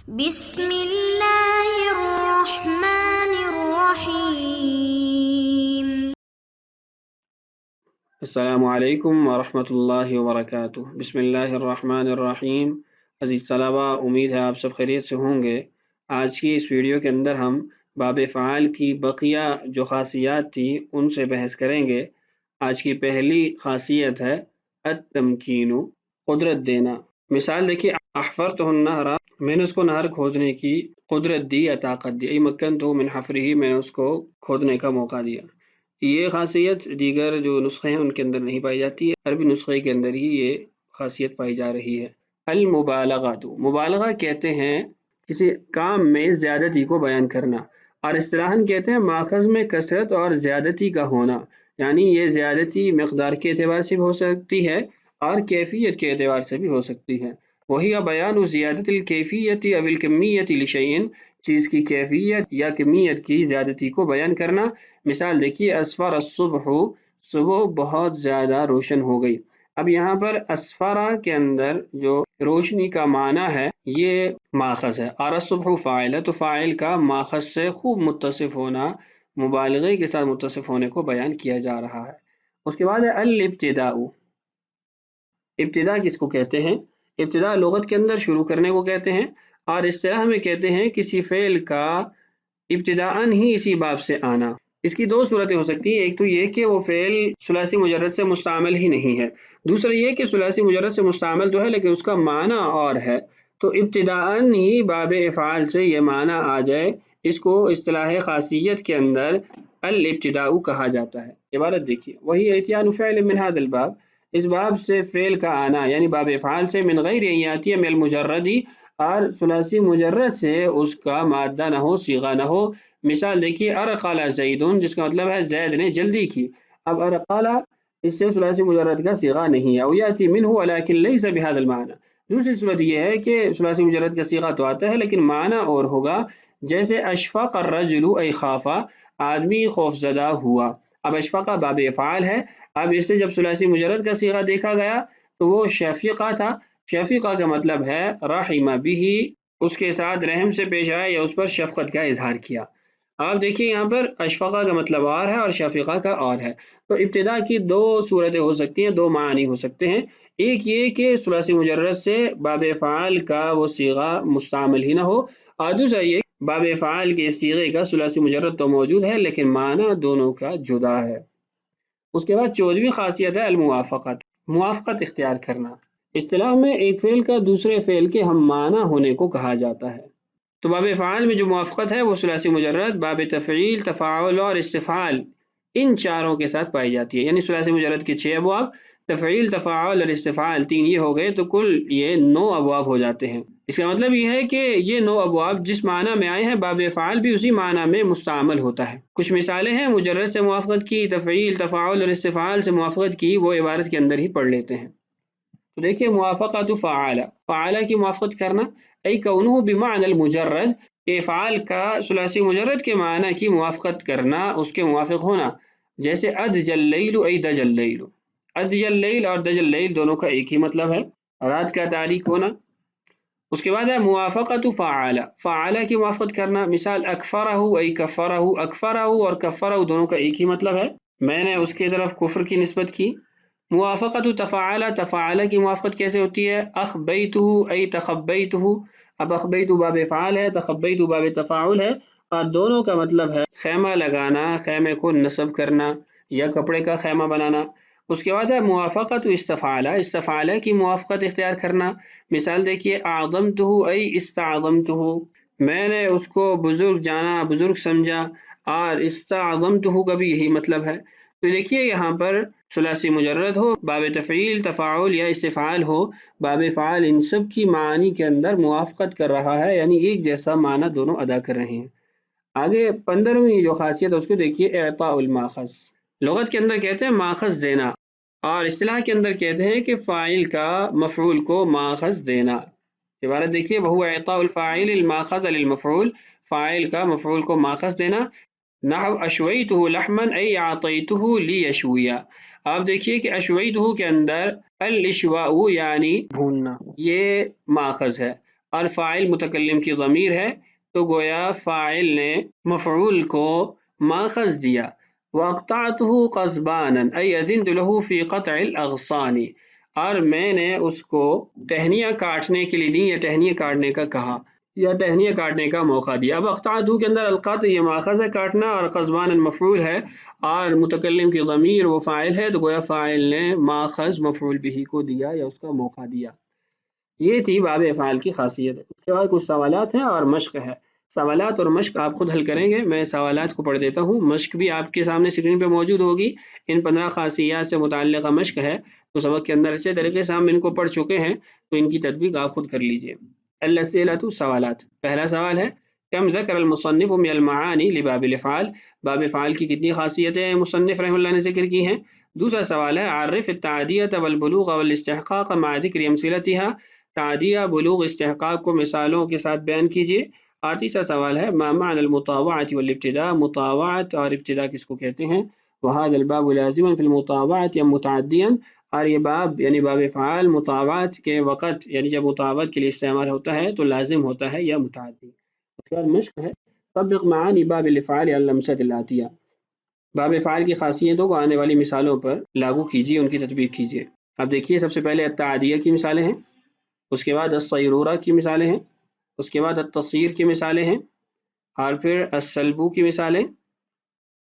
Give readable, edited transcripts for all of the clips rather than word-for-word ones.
بسم اللہ الرحمن الرحیم۔ السلام علیکم ورحمۃ اللہ وبرکاتہ۔ بسم اللہ الرحمن الرحیم۔ عزیز طلباء، امید ہے آپ سب خیریت سے ہوں گے۔ آج کی اس ویڈیو کے اندر ہم باب فعال کی بقیہ جو خاصیات تھی ان سے بحث کریں گے۔ آج کی پہلی خاصیت ہے التمکین، قدرت دینا۔ مثال دیکھیے، احفرتہ النہر، میں نے اس کو نہر کھودنے کی قدرت دی یا طاقت دی، ای مکنتہ من حفرہ، میں نے اس کو کھودنے کا موقع دیا۔ یہ خاصیت دیگر جو نسخے ہیں ان کے اندر نہیں پائی جاتی ہے، عربی نسخے کے اندر ہی یہ خاصیت پائی جا رہی ہے۔ المبالغۃ، مبالغہ کہتے ہیں کسی کام میں زیادتی کو بیان کرنا، اور اصطلاحاً کہتے ہیں ماخذ میں کثرت اور زیادتی کا ہونا، یعنی یہ زیادتی مقدار کے اعتبار سے بھی ہو سکتی ہے اور کیفیت کے اعتبار سے بھی ہو سکتی ہے۔ وہی بیان زیادت الکیفیت او الکمیت لشیء، چیز کی کیفیت یا کمیت کی زیادتی کو بیان کرنا۔ مثال دیکھیے، اسفر الصبح، صبح بہت زیادہ روشن ہو گئی۔ اب یہاں پر اسفرا کے اندر جو روشنی کا معنی ہے یہ ماخذ ہے، اور الصبح فاعل ہے، تو فاعل کا ماخذ سے خوب متصف ہونا، مبالغے کے ساتھ متصف ہونے کو بیان کیا جا رہا ہے۔ اس کے بعد ہے الابتداء۔ ابتدا کس کو کہتے ہیں؟ ابتدا لغت کے اندر شروع کرنے کو کہتے ہیں، اور اصطلاح میں کہتے ہیں کسی فعل کا ابتداءً ہی اسی باب سے آنا۔ اس کی دو صورتیں ہو سکتی ہیں، ایک تو یہ کہ وہ فعل ثلاثی مجرد سے مستعمل ہی نہیں ہے، دوسرا یہ کہ ثلاثی مجرد سے مستعمل تو ہے لیکن اس کا معنی اور ہے، تو ابتداءً ہی باب افعال سے یہ معنی آ جائے، اس کو اصطلاح خاصیت کے اندر الابتداء کہا جاتا ہے۔ عبارت دیکھیے، وہی اتیان فعل من هذا الباب، اس باب سے فعل کا آنا یعنی باب افعال سے، من غیر ان یاتی من المجردی، اور ثلاثی مجرد سے اس کا مادہ نہ ہو، صیغہ نہ ہو۔ مثال دیکھیے، ارقل زیدن، جس کا مطلب ہے زید نے جلدی کی۔ اب ارقل اس سے ثلاثی مجرد کا صیغہ نہیں ہے، او یاتی منہ ولکن لیس بهذا المعنى۔ دوسری صورت یہ ہے کہ ثلاثی مجرد کا صیغہ تو آتا ہے لیکن معنی اور ہوگا، جیسے اشفق الرجل ای خافا، آدمی خوف زدہ ہوا۔ اب اشفق باب افعال ہے، اب اس سے جب ثلاثی مجرد کا صیغہ دیکھا گیا تو وہ شفقہ تھا۔ شفقہ کا مطلب ہے رحم بہ، اس کے ساتھ رحم سے پیش آیا یا اس پر شفقت کا اظہار کیا۔ آپ دیکھیے یہاں پر اشفقہ کا مطلب اور ہے اور شفقہ کا اور ہے، تو ابتدا کی دو صورتیں ہو سکتی ہیں، دو معنی ہو سکتے ہیں۔ ایک یہ کہ ثلاثی مجرد سے باب افعال کا وہ صیغہ مستعمل ہی نہ ہو، اور دوسرا یہ باب افعال کے صیغے کا ثلاثی مجرد تو موجود ہے لیکن معنی دونوں کا جدا ہے۔ اس کے بعد 14ویں خاصیت ہے الموافقت، موافقت اختیار کرنا۔ اصطلاح میں ایک فعل کا دوسرے فعل کے ہم معنی ہونے کو کہا جاتا ہے، تو باب فعال میں جو موافقت ہے وہ ثلاثی مجرد، باب تفعیل، تفاعل اور استفعال، ان چاروں کے ساتھ پائی جاتی ہے، یعنی ثلاثی مجرد کے 6 ابواب، تفعیل، تفاعل اور استفعال 3 یہ ہو گئے، تو کل یہ 9 ابواب ہو جاتے ہیں۔ اس کا مطلب یہ ہے کہ یہ 9 ابواب جس معنی میں آئے ہیں باب فعال بھی اسی معنی میں مستعمل ہوتا ہے۔ کچھ مثالیں ہیں مجرد سے موافقت کی، تفعیل، تفاعل اور استفعال سے موافقت کی، وہ عبارت کے اندر ہی پڑھ لیتے ہیں۔ تو دیکھیے، موافقت فعال، فعال کی موافقت کرنا، ای کونہ بمعنی المجرد، افعال کا ثلاثی مجرد کے معنی کی موافقت کرنا، اس کے موافق ہونا، جیسے ادج اللیل ای دج اللیل۔ ادج اللیل اور دج اللیل دونوں کا ایک ہی مطلب ہے، رات کا تاریک ہونا۔ اس کے بعد ہے موافقت فعال، فعال کی موافقت کرنا، مثال اکفرہ ای کفرہ، اکفرہ اور کفرہ دونوں کا ایک ہی مطلب ہے، میں نے اس کی طرف کفر کی نسبت کی۔ موافقت تفاعل، تفاعل کی موافقت کیسے ہوتی ہے؟ اخبیتہ ای تخبیتہ، اب اخبیتہ باب فعال ہے، تخبیتہ باب تفاعل ہے، اور دونوں کا مطلب ہے خیمہ لگانا، خیمے کو نصب کرنا یا کپڑے کا خیمہ بنانا۔ اس کے بعد ہے موافقت استفعال، استفعال کی موافقت اختیار کرنا، مثال دیکھیے، اعظمتہ ای استعظمتہ، میں نے اس کو بزرگ جانا، بزرگ سمجھا، اور استعظمتہ کا بھی یہی مطلب ہے۔ تو دیکھیے یہاں پر ثلاثی مجرد ہو، باب تفعیل، تفاعل یا استفعال ہو، باب فعال ان سب کی معنی کے اندر موافقت کر رہا ہے، یعنی ایک جیسا معنی دونوں ادا کر رہے ہیں۔ آگے 15ویں جو خاصیت ہے اس کو دیکھیے، اعطاء الماخذ، لغت کے اندر کہتے ہیں ماخذ دینا، اور اصطلاح کے اندر کہتے ہیں کہ فاعل کا مفعول کو ماخذ دینا۔ عبارت دیکھیے، وہو اعطاء الفاعل الماخذ للمفعول، فاعل کا مفعول کو ماخذ دینا۔ نحو اشویتہ لحما ای اعطیتہ لیشویا، آپ دیکھیے کہ اشویتہ کے اندر الاشواء یعنی بھوننا، یہ ماخذ ہے، اور فاعل متکلم کی ضمیر ہے تو گویا فاعل نے مفعول کو ماخذ دیا. وَأَقْطَعْتُهُ قَصْبَانًا أَيْ أَذِنْتُ لَهُ فِي قَطْعِ الْأَغْصَانِ، اور میں نے اس کو ٹہنیاں کاٹنے کے لیے دی یا ٹہنیاں کاٹنے کا کہا یا ٹہنیاں کاٹنے کا موقع دیا. اب اقطعتہ کے اندر القطع یہ ماخذ ہے کاٹنا، اور قصبان مفعول ہے، اور متکلم کی ضمیر وہ فاعل ہے، تو گویا فاعل نے ماخذ مفعول به کو دیا یا اس کا موقع دیا. یہ تھی باب افعال کی خاصیت. اس کے بعد کچھ سوالات ہیں اور مشق ہے. سوالات اور مشق آپ خود حل کریں گے. میں سوالات کو پڑھ دیتا ہوں، مشق بھی آپ کے سامنے اسکرین پہ موجود ہوگی. ان 15 خاصیات سے متعلقہ مشق ہے، تو سبق کے اندر اچھے طریقے سے ہم ان کو پڑھ چکے ہیں، تو ان کی تطبیق آپ خود کر لیجئے. الاسئلۃ سوالات. پہلا سوال ہے کم ذکر المصنف من المعانی لباب الافعال، باب افعال کی کتنی خاصیتیں مصنف رحمہ اللہ نے ذکر کی ہیں. دوسرا سوال ہے عرف التعدیۃ والبلوغ والاستحقاق مع ذکر امثلتها، تعدیہ، بلوغ، استحقاق کو مثالوں کے ساتھ بیان کیجیے. اور تیسرا سوال ہے ما معنی المطاوعۃ والابتداء، مطاوعت اور ابتداء کس کو کہتے ہیں. وهذا الباب لازما في المطاوعۃ ام متعدیا، اور یہ باب یعنی باب افعال مطاوعت کے وقت یعنی جب مطاوعت کے لیے استعمال ہوتا ہے تو لازم ہوتا ہے یا متعدی. اس کے بعد مشق ہے طبق معانی باب الافعال علی الامثلۃ الآتیہ، باب افعال کی خاصیتوں کو آنے والی مثالوں پر لاگو کیجیے، ان کی تطبیق کیجیے. اب دیکھیے سب سے پہلے التعدیہ کی مثالیں ہیں، اس کے بعد الصیرورہ کی مثالیں ہیں، اس کے بعد التصیر کی مثالیں ہیں، اور پھر السلبو کی مثالیں،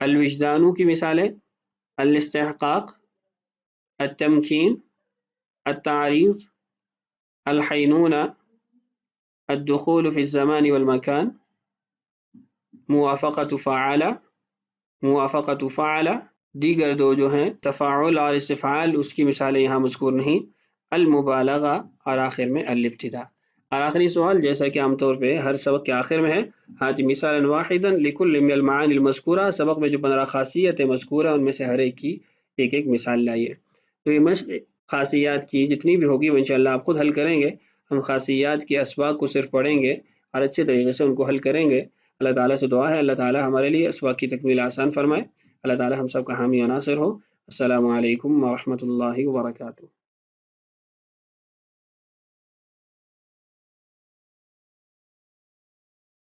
الوجدانو کی مثالیں، الاستحقاق، التمکین، التعریض، الحینونہ، الدخول فی الزمان والمکان، موافقت فعل، موافقت فعل. دیگر دو جو ہیں تفاعل اور استفعال، اس کی مثالیں یہاں مذکور نہیں. المبالغہ، اور آخر میں الابتداء. اور آخری سوال جیسا کہ عام طور پہ ہر سبق کے آخر میں ہے ہات مثالا واحدا لکل من المعانی المذکورہ، سبق میں جو 15 خاصیتیں مذکورہ ان میں سے ہر ایک کی ایک ایک مثال لائیے. تو یہ مشق خاصیات کی جتنی بھی ہوگی وہ انشاءاللہ آپ خود حل کریں گے. ہم خاصیات کے اسباق کو صرف پڑھیں گے اور اچھے طریقے سے ان کو حل کریں گے. اللہ تعالیٰ سے دعا ہے اللہ تعالیٰ ہمارے لیے اسباق کی تکمیل آسان فرمائے. اللہ تعالیٰ ہم سب کا حامی و ناصر ہو. السلام علیکم ورحمۃ اللہ وبرکاتہ.